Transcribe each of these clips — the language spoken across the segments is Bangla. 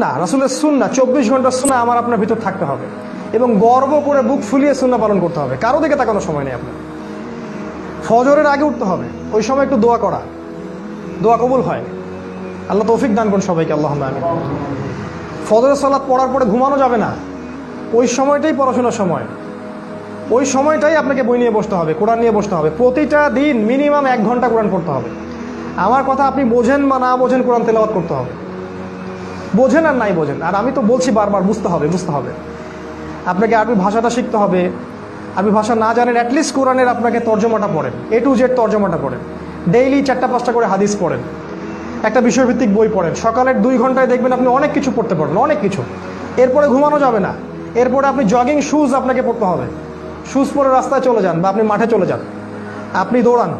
সুন্নাহ, রাসূলের সুন্নাহ 24 ঘন্টার সুন্নাহ আমার আপনার ভিতর থাকতে হবে এবং গর্ব করে বুক ফুলিয়ে সুন্নাহ পালন করতে হবে। কারো দিকে তাকানোর সময় নেই আপনার। ফজরের আগে উঠতে হবে, ওই সময় একটু দোয়া করা, দোয়া কবুল হয়। আল্লাহ তৌফিক দান করুন সবাইকে, আল্লাহুম্মা আমিন। ফজরের সালাত পড়ার পরে ঘুমানো যাবে না, ওই সময়টাই পড়াশোনার সময়, ওই সময়টাই আপনাকে বই নিয়ে বসতে হবে, কোরআন নিয়ে বসতে হবে। প্রতিটা দিন মিনিমাম 1 ঘন্টা কোরআন পড়তে হবে। আমার কথা আপনি বোঝেন বা না বোঝেন, কোরআন তেলাওয়াত করতে হবে, বোঝেন আর নাই বোঝেন। আর আমি তো বলছি বারবার, বুঝতে হবে, বুঝতে হবে। আপনাকে আরবি ভাষাটা শিখতে হবে। আরবি ভাষা না জানেন, অ্যাটলিস্ট কোরআনের আপনাকে তর্জমাটা পড়েন, A to Z তর্জমাটা পড়েন। ডেইলি 4টা-5টা করে হাদিস পড়েন, একটা বিষয়ভিত্তিক বই পড়েন। সকালের 2 ঘন্টায় দেখবেন আপনি অনেক কিছু পড়তে পারবেন, অনেক কিছু। এরপরে ঘুমানো যাবে না, এরপরে আপনি জগিং শুজ আপনাকে পড়তে হবে। শুজ পরে রাস্তায় চলে যান বা আপনি মাঠে চলে যান, আপনি দৌড়ান,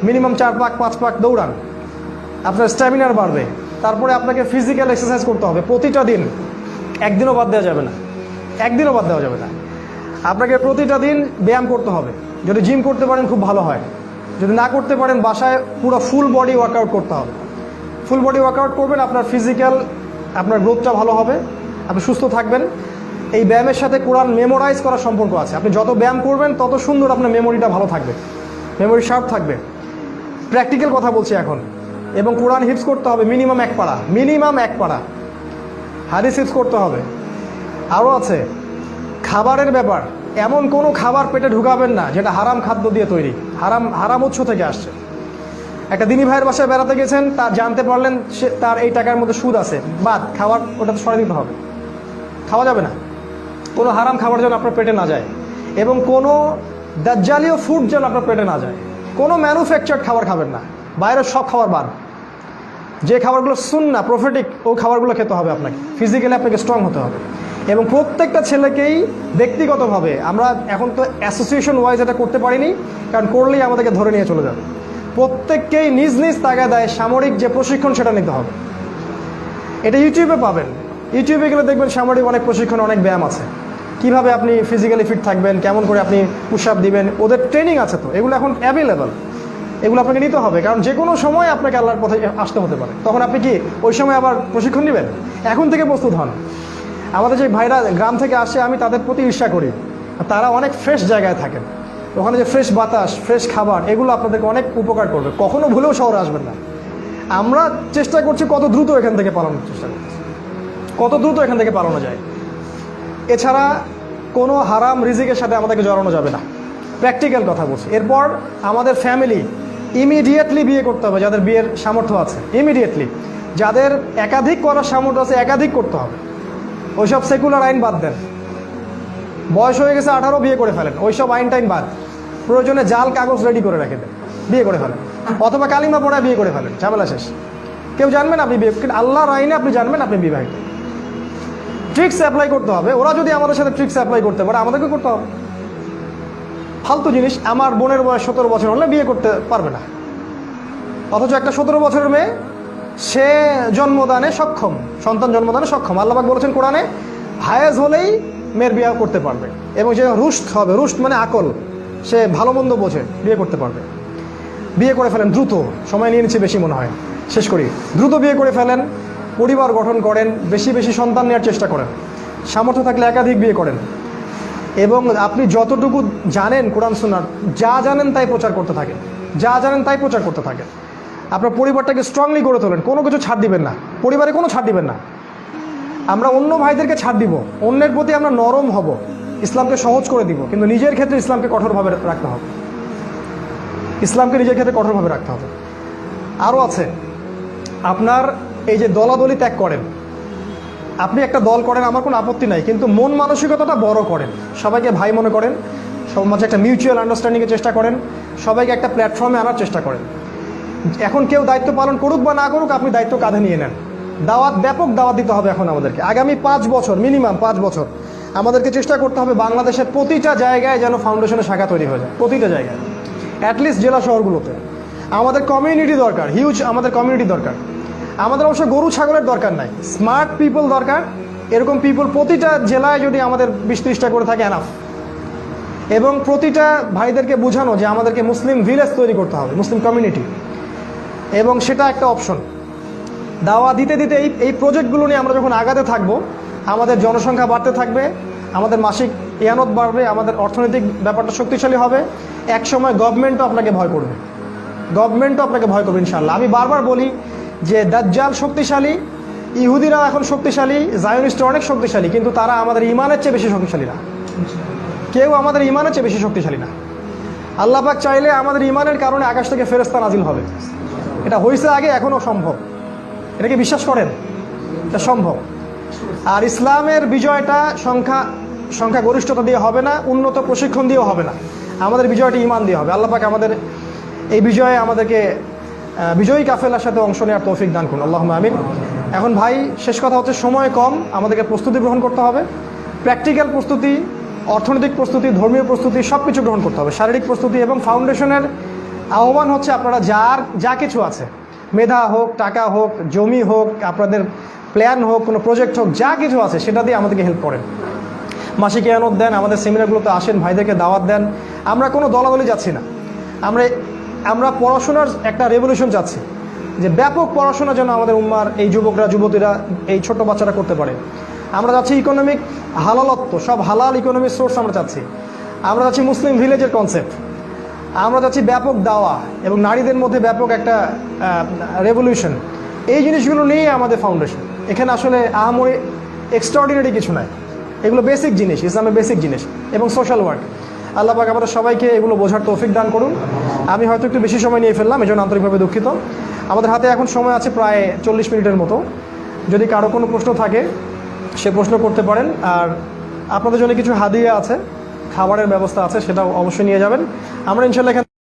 মিনিমাম 4 পাক 5 পাক দৌড়ান, আপনার স্ট্যামিনার বাড়বে। তারপরে আপনাকে ফিজিক্যাল এক্সারসাইজ করতে হবে প্রতিটা দিন, একদিনও বাদ দেওয়া যাবে না, একদিনও বাদ দেওয়া যাবে না। আপনাকে প্রতিটা দিন ব্যায়াম করতে হবে। যদি জিম করতে পারেন খুব ভালো হয়, যদি না করতে পারেন বাসায় পুরো ফুল বডি ওয়ার্কআউট করতে হবে। ফুল বডি ওয়ার্কআউট করবেন, আপনার ফিজিক্যাল, আপনার গ্রোথটা ভালো হবে, আপনি সুস্থ থাকবেন। এই ব্যায়ামের সাথে কোরআন মেমোরাইজ করার সম্পর্ক আছে। আপনি যত ব্যায়াম করবেন তত সুন্দর আপনার মেমোরিটা ভালো থাকবে, মেমোরি শার্প থাকবে। প্র্যাকটিক্যাল কথা বলছি এখন। এবং কোরআন হিফজ করতে হবে মিনিমাম 1 পারা, মিনিমাম 1 পারা। হাদিস হিফজ করতে হবে। আরও আছে খাবারের ব্যাপার, এমন কোনো খাবার পেটে ঢুকাবেন না যেটা হারাম খাদ্য দিয়ে তৈরি, হারাম উৎস থেকে আসছে। একটা দিনী ভাইয়ের বাসায় বেড়াতে গেছেন, তার জানতে পারলেন সে তার এই টাকার মধ্যে সুদ আছে, বাদ, খাবার ওটা তো সরিয়ে দিতে হবে, খাওয়া যাবে না। কোনো হারাম খাবার যেন আপনার পেটে না যায় এবং কোনো দাজ্জালীয় ফুড যেন আপনার পেটে না যায়। কোনো ম্যানুফ্যাকচার্ড খাবার খাবেন না, বাইরের সব খাবার বাদ। যে খাবারগুলো সুন্নাহ প্রফেটিক, ওই খাবারগুলো খেতে হবে আপনাকে। ফিজিক্যালি আপনাকে স্ট্রং হতে হবে। এবং প্রত্যেকটা ছেলেকেই ব্যক্তিগতভাবে, আমরা এখন তো অ্যাসোসিয়েশন ওয়াইজ এটা করতে পারিনি, কারণ করলেই আমাদেরকে ধরে নিয়ে চলে যাবে। প্রত্যেককেই নিজ নিজ তাগাদায় সামরিক যে প্রশিক্ষণ সেটা নিতে হবে। এটা ইউটিউবে পাবেন, ইউটিউবে গেলে দেখবেন সামরিক অনেক প্রশিক্ষণ, অনেক ব্যায়াম আছে। কিভাবে আপনি ফিজিক্যালি ফিট থাকবেন, কেমন করে আপনি পুশ আপ দিবেন, ওদের ট্রেনিং আছে। তো এগুলো এখন অ্যাভেলেবল, এগুলো আপনাকে নিতে হবে। কারণ যে কোনো সময় আপনাকে আল্লাহর পথে আসতে হতে পারে, তখন আপনি কি ওই সময় আবার প্রশিক্ষণ নেবেন? এখন থেকে প্রস্তুত হন। আমাদের যে ভাইরা গ্রাম থেকে আসে, আমি তাদের প্রতি ঈর্ষা করি। তারা অনেক ফ্রেশ জায়গায় থাকেন, ওখানে যে ফ্রেশ বাতাস, ফ্রেশ খাবার, এগুলো আপনাদেরকে অনেক উপকার করবে। কখনো ভুলেও শহরে আসবেন না। আমরা চেষ্টা করছি কত দ্রুত এখান থেকে পালানোর চেষ্টা করছি, কত দ্রুত এখান থেকে পালানো যায়। এছাড়া কোনো হারাম রিজিকের সাথে আমাদেরকে জড়ানো যাবে না, প্র্যাকটিক্যাল কথা বলছি। এরপর আমাদের ফ্যামিলি ইমিডিয়েটলি বিয়ে করতে হবে, যাদের বিয়ের সামর্থ্য আছে ইমিডিয়েটলি। যাদের একাধিক করার সামর্থ্য আছে একাধিক করতে হবে। ওইসব সেকুলার আইন বাদ দেন, বয়স হয়ে গেছে 18 বিয়ে করে ফেলেন, ওইসব আইন টাইন বাদ। প্রয়োজনে জাল কাগজ রেডি করে রেখে দেন, বিয়ে করে ফেলেন, অথবা কালিমা পড়ায় বিয়ে করে ফেলেন, ঝামেলা শেষ। কেউ জানবেন আপনি বিয়ে, কিন্তু আল্লাহর আইনে আপনি জানবেন আপনি বিবাহিত। ট্রিক্স অ্যাপ্লাই করতে হবে। ওরা যদি আমাদের সাথে ট্রিক্স অ্যাপ্লাই করতে পারে, আমাদেরকে করতে হবে। ফালতু জিনিস। আমার বোনের বয়স 17 বছর হলে বিয়ে করতে পারবে না, অথচ একটা 17 বছরের মেয়ে, সে জন্মদানে সক্ষম, সন্তান জন্মদানে সক্ষম। আল্লাহ পাক বলেছেন কোরআনে, হায়েজ হলেই মেয়ের বিয়ে করতে পারবে। এবং সে রুষ্ট হবে, রুষ্ট মানে আকল, সে ভালো মন্দ বোঝে, বিয়ে করতে পারবে। বিয়ে করে ফেলেন দ্রুত, সময় নিয়ে নিচ্ছে বেশি মনে হয়, শেষ করি। দ্রুত বিয়ে করে ফেলেন, পরিবার গঠন করেন, বেশি বেশি সন্তান নেওয়ার চেষ্টা করেন, সামর্থ্য থাকলে একাধিক বিয়ে করেন। এবং আপনি যতটুকু জানেন কোরআন সুন্নাহ, যা জানেন তাই প্রচার করতে থাকেন, যা জানেন তাই প্রচার করতে থাকেন। আপনার পরিবারটাকে স্ট্রংলি করে তোলেন, কোনো কিছু ছাড় দিবেন না, পরিবারে কোনো ছাড় দিবেন না। আমরা অন্য ভাইদেরকে ছাড় দিব, অন্যের প্রতি আমরা নরম হব, ইসলামকে সহজ করে দিব, কিন্তু নিজের ক্ষেত্রে ইসলামকে কঠোরভাবে রাখতে হবে, ইসলামকে নিজের ক্ষেত্রে কঠোরভাবে রাখতে হবে। আরও আছে আপনার এই যে দলাদলি ত্যাগ করেন, আপনি একটা দল করেন, আমার কোনো আপত্তি নাই, কিন্তু মন মানসিকতাটা বড় করেন, সবাইকে ভাই মনে করেন, সব মাঝে একটা মিউচুয়াল আন্ডারস্ট্যান্ডিংয়ের চেষ্টা করেন, সবাইকে একটা প্ল্যাটফর্মে আনার চেষ্টা করেন। এখন কেউ দায়িত্ব পালন করুক বা না করুক, আপনি দায়িত্ব কাঁধে নিয়ে নেন। দাওয়াত, ব্যাপক দাওয়াত দিতে হবে এখন আমাদেরকে। আগামী 5 বছর, মিনিমাম 5 বছর আমাদেরকে চেষ্টা করতে হবে বাংলাদেশের প্রতিটা জায়গায় যেন ফাউন্ডেশনের শাখা তৈরি হয়ে যায়, প্রতিটা জায়গায়, অ্যাটলিস্ট জেলা শহরগুলোতে। আমাদের কমিউনিটি দরকার, হিউজ আমাদের কমিউনিটি দরকার। আমাদের অবশ্য গরু ছাগলের দরকার নাই, স্মার্ট পিপল দরকার। এরকম পিপল প্রতিটা জেলায় যদি আমাদের 20-30টা করে থাকে এনাফ। এবং প্রতিটা ভাইদেরকে বোঝানো যে আমাদেরকে মুসলিম ভিলেজ তৈরি করতে হবে, মুসলিম কমিউনিটি, এবং সেটা একটা অপশন। দাওয়া দিতে দিতে এই প্রজেক্টগুলো নিয়ে আমরা যখন আগাতে থাকবো, আমাদের জনসংখ্যা বাড়তে থাকবে, আমাদের মাসিক ইয়ানত বাড়বে, আমাদের অর্থনৈতিক ব্যাপারটা শক্তিশালী হবে, একসময় গভর্নমেন্টও আপনাকে ভয় করবে, ইনশাল্লাহ। আমি বারবার বলি যে দাজ্জাল শক্তিশালী, ইহুদিরাও এখন শক্তিশালী, জায়নিস্ট অনেক শক্তিশালী, কিন্তু তারা আমাদের ইমানের চেয়ে বেশি শক্তিশালী না। কেউ আমাদের ইমানের চেয়ে বেশি শক্তিশালী না। আল্লাহ পাক চাইলে আমাদের ইমানের কারণে আকাশ থেকে ফেরেশতা নাজিল হবে। এটা হয়েছে আগে, এখনও সম্ভব। এটাকে বিশ্বাস করেন? এটা সম্ভব। আর ইসলামের বিজয়টা সংখ্যা গরিষ্ঠতা দিয়ে হবে না, উন্নত প্রশিক্ষণ দিয়েও হবে না। আমাদের বিজয়টা ইমান দিয়ে হবে। আল্লাহ পাক আমাদের এই বিজয়ে আমাদেরকে বিজয়ী কাফেলার সাথে অংশ নেওয়ার তৌফিক দান করুন, আল্লাহুম্মা আমিন। এখন ভাই, শেষ কথা হচ্ছে, সময় কম, আমাদেরকে প্রস্তুতি গ্রহণ করতে হবে। প্র্যাকটিক্যাল প্রস্তুতি, অর্থনৈতিক প্রস্তুতি, ধর্মীয় প্রস্তুতি, সব কিছু গ্রহণ করতে হবে, শারীরিক প্রস্তুতি। এবং ফাউন্ডেশনের আহ্বান হচ্ছে, আপনারা যা কিছু আছে, মেধা হোক, টাকা হোক, জমি হোক, আপনাদের প্ল্যান হোক, কোনো প্রজেক্ট হোক, যা কিছু আছে সেটা দিয়ে আমাদেরকে হেল্প করেন। মাসিক ইয়ানত দেন, আমাদের সেমিনারগুলোতে আসেন, ভাইদেরকে দাওয়াত দেন। আমরা কোনো দলাদলি যাচ্ছি না, আমরা পড়াশোনার একটা রেভলিউশন চাচ্ছি, যে ব্যাপক পড়াশোনা যেন আমাদের উম্মার এই যুবকরা, যুবতীরা, এই ছোট বাচ্চারা করতে পারে। আমরা যাচ্ছি ইকোনমিক হালালত্ব, সব হালাল ইকোনমিক সোর্স আমরা চাচ্ছি। আমরা যাচ্ছি মুসলিম ভিলেজের কনসেপ্ট। আমরা যাচ্ছি ব্যাপক দাওয়া এবং নারীদের মধ্যে ব্যাপক একটা রেভলিউশন। এই জিনিসগুলো নিয়ে আমাদের ফাউন্ডেশন। এখানে আসলে আহামরি এক্সট্রাঅর্ডিনারি কিছু নাই, এগুলো বেসিক জিনিস, ইসলামের বেসিক জিনিস এবং সোশ্যাল ওয়ার্ক। আল্লাহ পাক আমাদের সবাইকে এগুলো বোঝার তৌফিক দান করুন। আমি হয়তো একটু বেশি সময় নিয়ে ফেললাম, এজন্য আন্তরিকভাবে দুঃখিত। আমাদের হাতে এখন সময় আছে প্রায় 40 মিনিটের মতো। যদি কারো কোনো প্রশ্ন থাকে সে প্রশ্ন করতে পারেন। আর আপনাদের জন্য কিছু হাদিয়া আছে, খাবারের ব্যবস্থা আছে, সেটাও অবশ্যই নিয়ে যাবেন। আমরা ইনশাল্লাহ